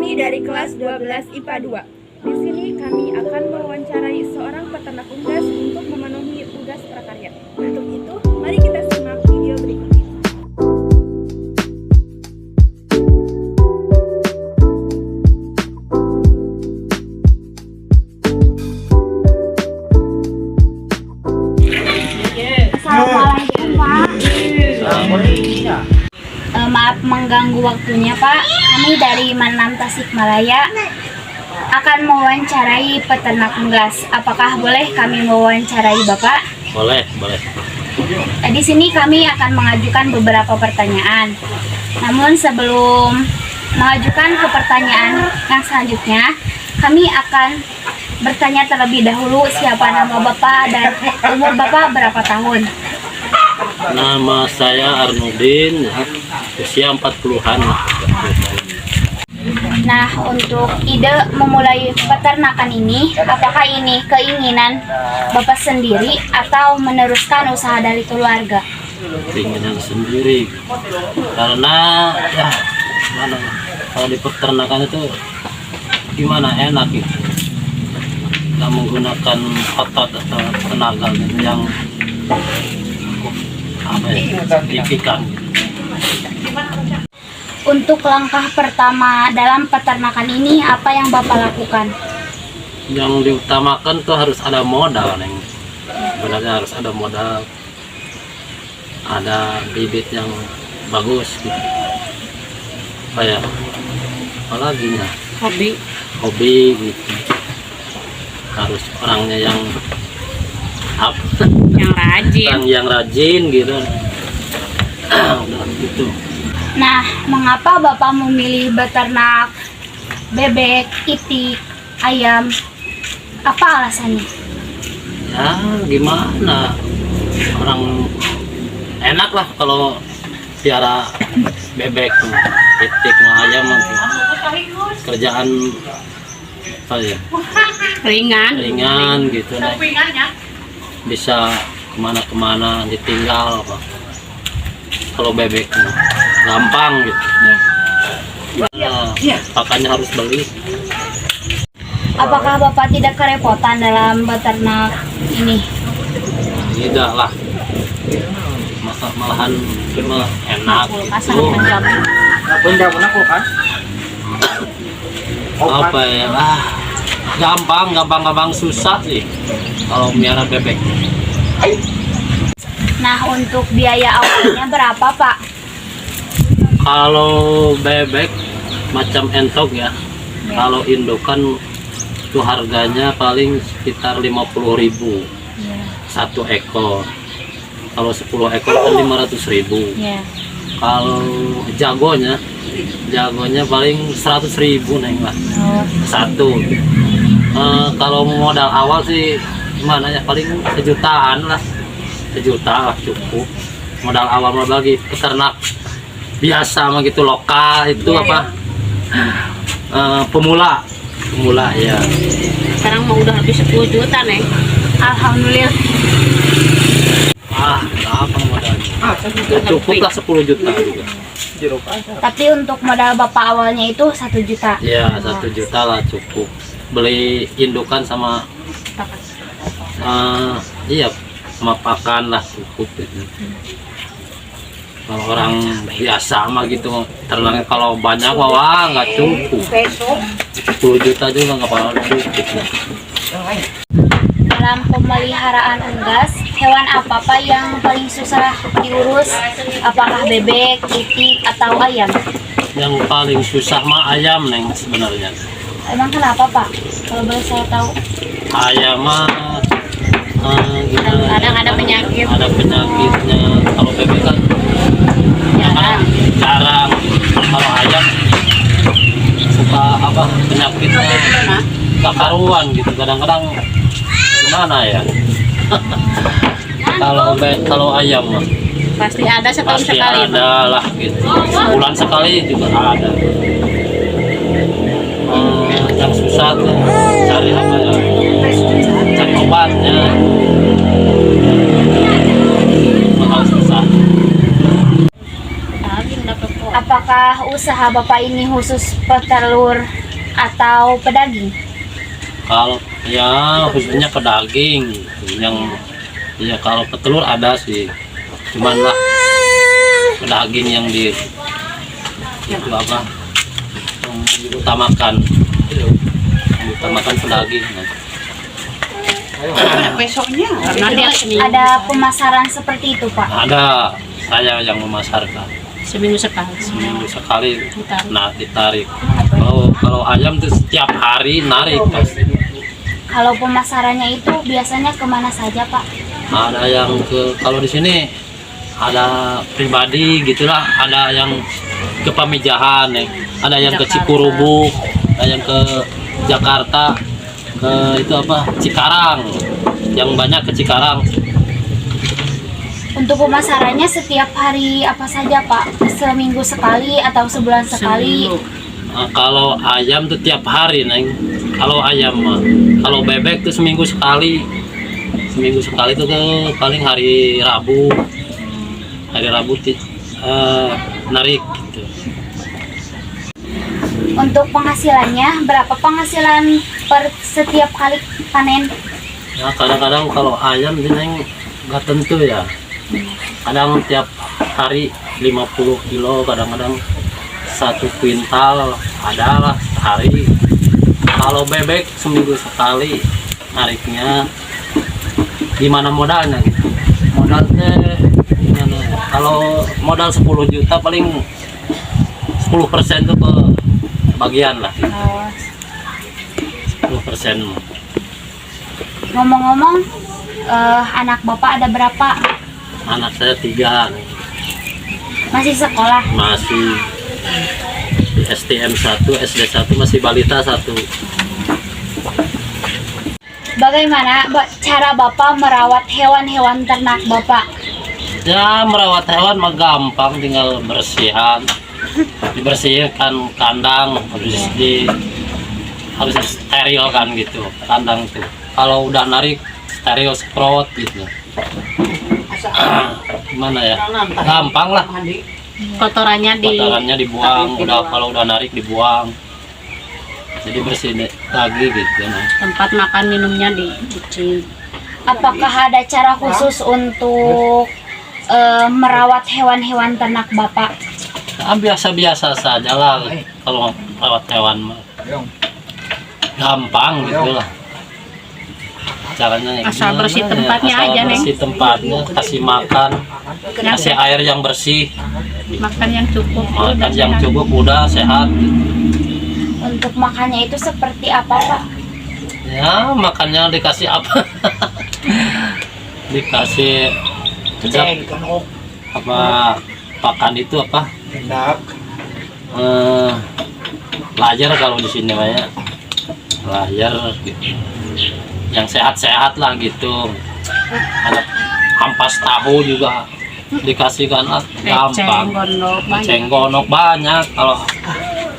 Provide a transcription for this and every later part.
Kami dari kelas 12 IPA 2. Di sini kami akan mewawancarai seorang peternak unggas untuk memenuhi tugas prakarya. Untuk itu, mari kita simak video berikut ini. Assalamualaikum Pak. Maaf mengganggu waktunya Pak. Kami dari Manam Tasikmalaya akan mewawancarai peternak unggas. Apakah boleh kami mewawancarai Bapak? Boleh. Di sini kami akan mengajukan beberapa pertanyaan. Namun sebelum mengajukan ke pertanyaan yang selanjutnya, kami akan bertanya terlebih dahulu siapa nama Bapak dan umur Bapak berapa tahun. Nama saya Arnudin, usia 40-an. Nah, untuk ide memulai peternakan ini, apakah ini keinginan Bapak sendiri atau meneruskan usaha dari keluarga? Keinginan sendiri. Karena ya gimana ya, kalau di peternakan itu gimana enak gitu. Nggak menggunakan otot atau tenaga gitu yang apa ya, signifikan. Untuk langkah pertama dalam peternakan ini, apa yang Bapak lakukan? Yang diutamakan tuh harus ada modal, Neng. Sebenarnya harus ada modal, ada bibit yang bagus gitu. Kayak apalagi ya, hobi gitu. Harus orangnya yang apa? yang rajin gitu. Gitu. Nah, mengapa Bapak memilih beternak bebek, itik, ayam? Apa alasannya? Ya gimana, orang enak lah kalau piara bebek, itik, ayam, kerjaan apa ya, ringan gitu deh. Bisa kemana-kemana ditinggal apa. Kalau bebek gampang gitu ya, pakannya harus beli. Apakah Bapak tidak kerepotan dalam beternak ini? Tidak lah, malahan enak gitu. Apa ya, gampang susah sih kalau melihara bebek. Nah, untuk biaya awalnya berapa Pak? Kalau bebek macam entok ya, kalau indukan itu harganya paling sekitar 50.000 satu ekor. Kalau 10 ekor kan 500.000. Kalau jagonya paling 100.000 Neng lah satu. Kalau modal awal sih gimana ya, paling sejutaan lah, sejuta lah cukup modal awal. Bagi peternak biasa mah gitu, lokal itu apa, pemula ya. Sekarang mau udah habis 10 juta, Neng. Alhamdulillah. Apa modalnya? Cukup lah 10 juta juga. Tapi untuk modal Bapak awalnya itu 1 juta. Ya 1 juta lah cukup. Beli indukan sama iya sama pakan lah cukup gitu. Kalau orang biasa mah gitu ternak, kalau banyak wah nggak cukup. 10 juta juga nggak bakal cukup. Dalam pemeliharaan unggas, hewan apa Pak yang paling susah diurus? Apakah bebek, itik, atau ayam? Yang paling susah mah ayam Neng sebenarnya. Emang kenapa Pak? Kalau boleh saya tahu. Ayam mah Kadang ada penyakit. Ada penyakitnya. Kalau bebek kan jarang. Kalau ayam suka apa, penyakitnya nggak karuan gitu. Kadang-kadang gimana ya. Kalau ayam mah Pasti ada setahun pasti sekali. ada lah gitu. Sebulan sekali juga ada. Yang susah tuh cari apa ya, cari obatnya mahal susah. Lagi dapat kok. Apakah usaha Bapak ini khusus petelur atau pedaging? Kalau ya khususnya pedaging yang ya kalau petelur ada sih, cuman lah pedaging yang itu apa yang diutamakan pedaging. Besoknya Ada pemasaran seperti itu, Pak? Ada, saya yang memasarkan seminggu sekali. seminggu sekali. Ditarik. Nah, ditarik. Kalau ayam tuh setiap hari narik pasti. Kalau pemasarannya itu biasanya kemana saja, Pak? Ada yang kalau di sini ada pribadi gitulah, ada yang ke Pamijahan, ada yang ke Cikurubuk, ada yang ke Jakarta, ke itu apa Cikarang, yang banyak ke Cikarang. Untuk pemasarannya setiap hari apa saja, Pak? Seminggu sekali atau sebulan sekali? Seminggu. Nah, kalau ayam tuh tiap hari, Neng. Kalau ayam mah, kalau bebek tuh seminggu sekali. Seminggu sekali tuh ke paling hari Rabu. Hari Rabu narik gitu. Untuk penghasilannya, berapa penghasilan per setiap kali panen? Ya kadang-kadang kalau ayam sih, Neng, nggak tentu ya. Kadang tiap hari 50 kilo, kadang-kadang 1 kuintal ada lah sehari. Kalau bebek seminggu sekali nariknya. Gimana modalnya gitu? Modalnya gimana? Kalau modal 10 juta paling 10% tuh ke bagian lah. 10%. Ngomong-ngomong, anak Bapak ada berapa? Anak saya 3, Masih sekolah? masih di STM 1, SD 1, masih balita 1. Bagaimana cara Bapak merawat hewan-hewan ternak Bapak? Ya merawat hewan mah gampang, tinggal bersihan, dibersihkan kandang, harus steril kan gitu kandang tuh. Kalau udah narik steril, semprot gitu. Gimana ya? Gampang lah. Kotorannya Dibuang, kalau udah narik dibuang. Jadi bersih lagi gitu. Nah. tempat makan minumnya dicuci. Apakah ada cara khusus untuk merawat hewan-hewan ternak Bapak? Nah, biasa-biasa saja lah kalau merawat hewan mah. Gampang gitu lah. Caranya ya Asal gimana bersih ya? tempatnya Asal aja, Neng. bersih tempatnya, kasih makan, kasih air yang bersih, Makan yang cukup. makan yang cukup, udah sehat. Untuk makannya itu seperti apa, Pak? Ya makannya dikasih apa? Dikasih apa pakan itu apa? Layer kalau di sini banyak layer gitu. Yang sehat-sehat lah gitu. Ada ampas tahu juga dikasihkan, gampang. Cenggonok banyak kalau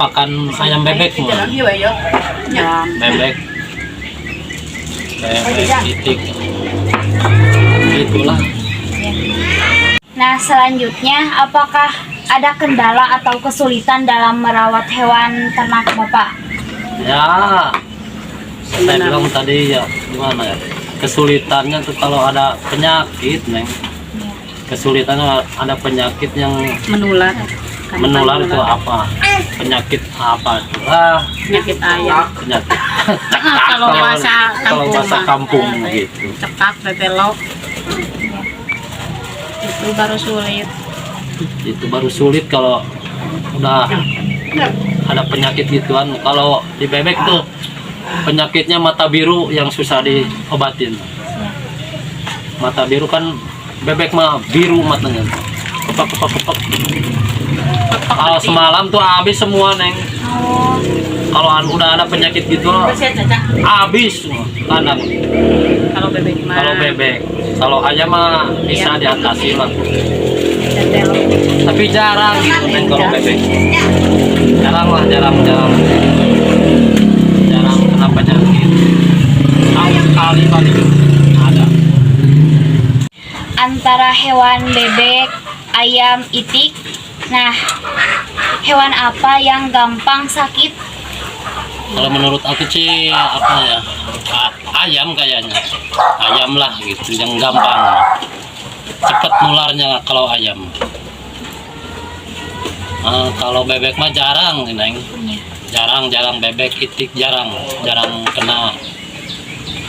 pakan ayam bebek mah. Bebek titik itulah. Nah, selanjutnya apakah ada kendala atau kesulitan dalam merawat hewan ternak Bapak? Ya saya bilang tadi ya gimana ya, kesulitannya tuh kalau ada penyakit, Neng. Kesulitannya ada penyakit yang Menular. menular itu apa, penyakit apa tuh, Penyakit ayam. penyakit Kalau bahasa kalau kampung bahasa mah. kampung gitu. Cekak, tetelo. Itu baru sulit. Itu baru sulit kalau udah ada penyakit gituan. Kalau di bebek tuh penyakitnya mata biru yang susah diobatin. Mata biru kan bebek mah biru matanya, kepak. Kalau semalam tuh habis semua, Neng. Oh, Kalau udah ada penyakit gitu habis semua kandang. Kalau bebek mah. Kalau bebek, kalau ayam mah bisa diatasi lah. Tetelo. Tapi jarang gitu, Neng, kalau bebek. Jarang kena penyakit. Tahun sekali paling ada. antara hewan bebek, ayam, itik. Nah, hewan apa yang gampang sakit? Kalau menurut aku sih apa ya, ayam kayaknya, ayam lah gitu yang gampang, cepat nularnya kalau ayam. Kalau bebek mah jarang, Neng. Jarang bebek, itik jarang kena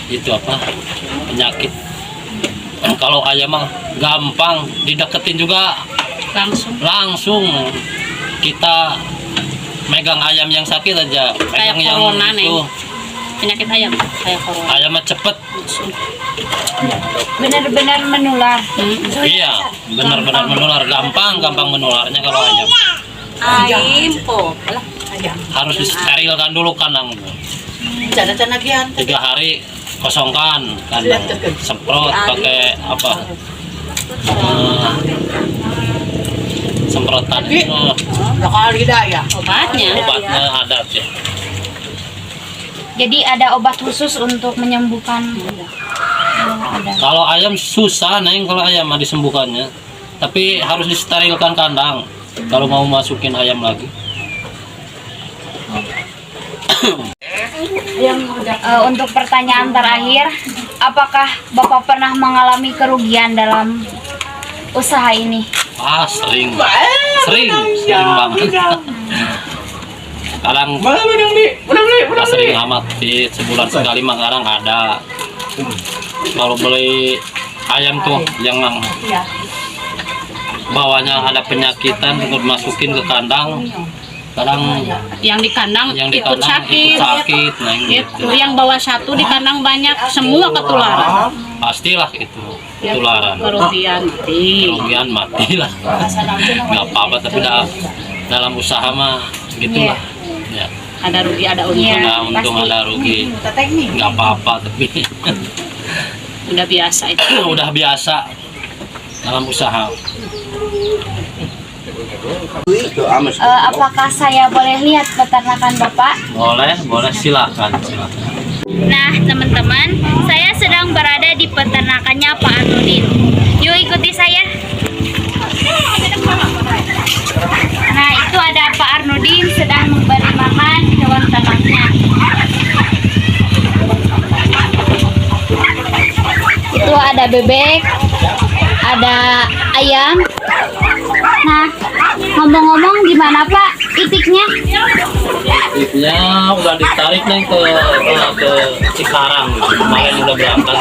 itu apa penyakit. Kalau ayam mah gampang dideketin juga langsung kita megang ayam yang sakit aja, Kayak megang yang corona, itu. Neng. Penyakit ayam kayak corona. Ayam mah cepet. Benar-benar menular. Iya, benar-benar menular, gampang menularnya kalau ayam. Ayam po. Alah, ayam. Harus disterilkan dulu kandang. Cana-cana gian. 3 hari kosongkan kandang, semprot pakai apa? Semprotan itu Kali daya. Obatnya. obatnya ada sih. Jadi ada obat khusus untuk menyembuhkan. Ada. Kalau ayam susah, Neng, kalau ayam mah disembuhkannya. Tapi harus disterilkan kandang kalau mau masukin ayam lagi. Untuk pertanyaan terakhir, apakah Bapak pernah mengalami kerugian dalam usaha ini? Sering banget. Kadang nggak sering amat sih, sebulan sekali mah kadang ada. Kalau beli ayam tuh yang bawahnya ada penyakitan, untuk masukin ke kandang, kadang Yang di kandang yang di ikut kandang sakit. ikut sakit, Neng, Itu gitu. yang bawa satu di kandang banyak, semua ketularan. Pastilah itu ketularan. Kerugian mati lah. Nggak apa-apa, tapi dalam usaha mah gitulah. Ya. Ada rugi, ada untung. Iya. Ada untung, pasti. ada rugi. Nggak apa-apa, tapi Udah biasa itu. udah biasa dalam usaha. Apakah saya boleh lihat peternakan Bapak? Boleh, silakan. Nah, teman-teman, saya sedang berada di peternakannya Pak Arnudin. Yuk ikuti saya. Nah, itu ada Pak Arnudin sedang memberi makan hewan ternaknya. Itu ada bebek, ada ayam. Nah, ngomong-ngomong gimana Pak itiknya? Itiknya udah ditarik, Neng, ke Cikarang. Kemarin udah berangkat.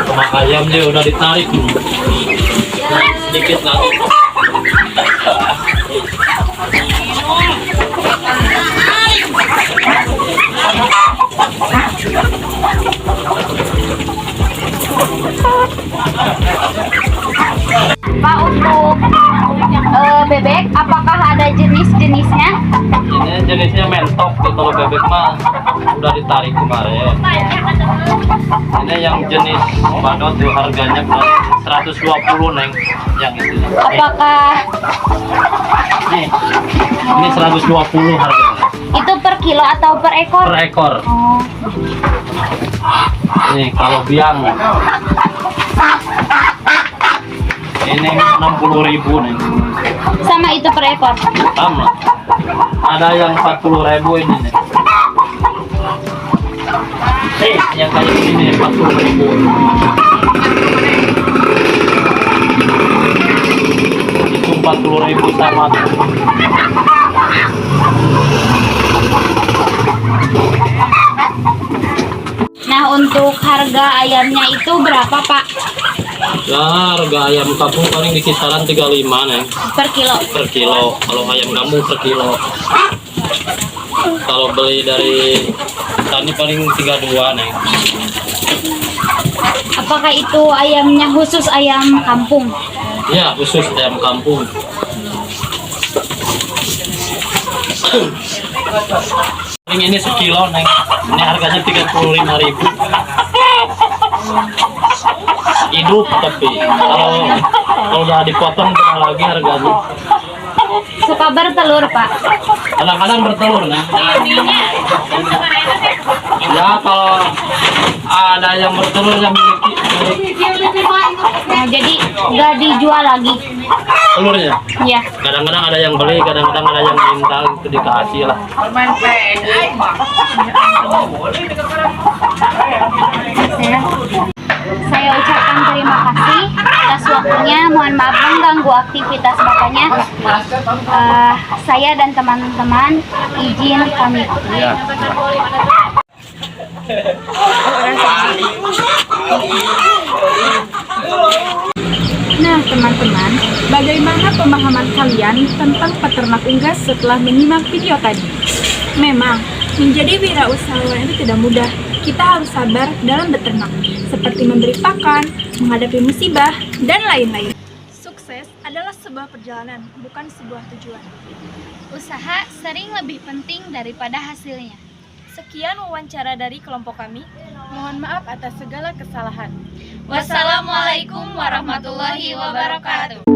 Sama ayam dia udah ditarik. Nah, sedikit lagi. Pak, untuk bebek, apakah ada jenis-jenisnya? Ini jenisnya mentok, kalau bebek mah udah ditarik kemarin. Ini yang jenis badut tuh harganya 120, Neng, yang itu. Apakah Ini 120 harganya itu per kilo atau per ekor? per ekor. Oh, Nih kalau biang ini 60.000, Neng. sama itu per ekor. Sama. Ada yang 40.000 ini, Neng. Yang kayak gini 40.000. Itu 40.000 sama. Nah, untuk harga ayamnya itu berapa Pak? Ya, harga ayam kampung paling di kisaran 35, Neng, Per kilo? per kilo. Kalau ayam kampung per kilo. Kalau beli dari tani paling 32, Neng. Apakah itu ayamnya khusus ayam kampung? Ya, khusus ayam kampung. Paling ini sekilo, Neng. Ini harganya 35.000. Hidup, tapi kalau udah dipotong berapa lagi harganya? suka bertelur, Pak. Kadang-kadang bertelur nah. Ya kalau ada yang bertelur yang miliki Nah, jadi nggak dijual lagi. telurnya. Iya. Kadang-kadang ada yang beli, kadang-kadang ada yang minta itu dikasih lah. Saya ucapkan terima kasih atas waktunya. Mohon maaf mengganggu aktivitas Bapaknya. Saya dan teman-teman izin pamit. Ya. Nah, teman-teman, bagaimana pemahaman kalian tentang peternak unggas setelah menyimak video tadi? Memang, menjadi wirausahawan itu tidak mudah. Kita harus sabar dalam beternak, seperti memberi pakan, menghadapi musibah, dan lain-lain. Sukses adalah sebuah perjalanan, bukan sebuah tujuan. Usaha sering lebih penting daripada hasilnya. Sekian wawancara dari kelompok kami. Mohon maaf atas segala kesalahan. Wassalamualaikum warahmatullahi wabarakatuh.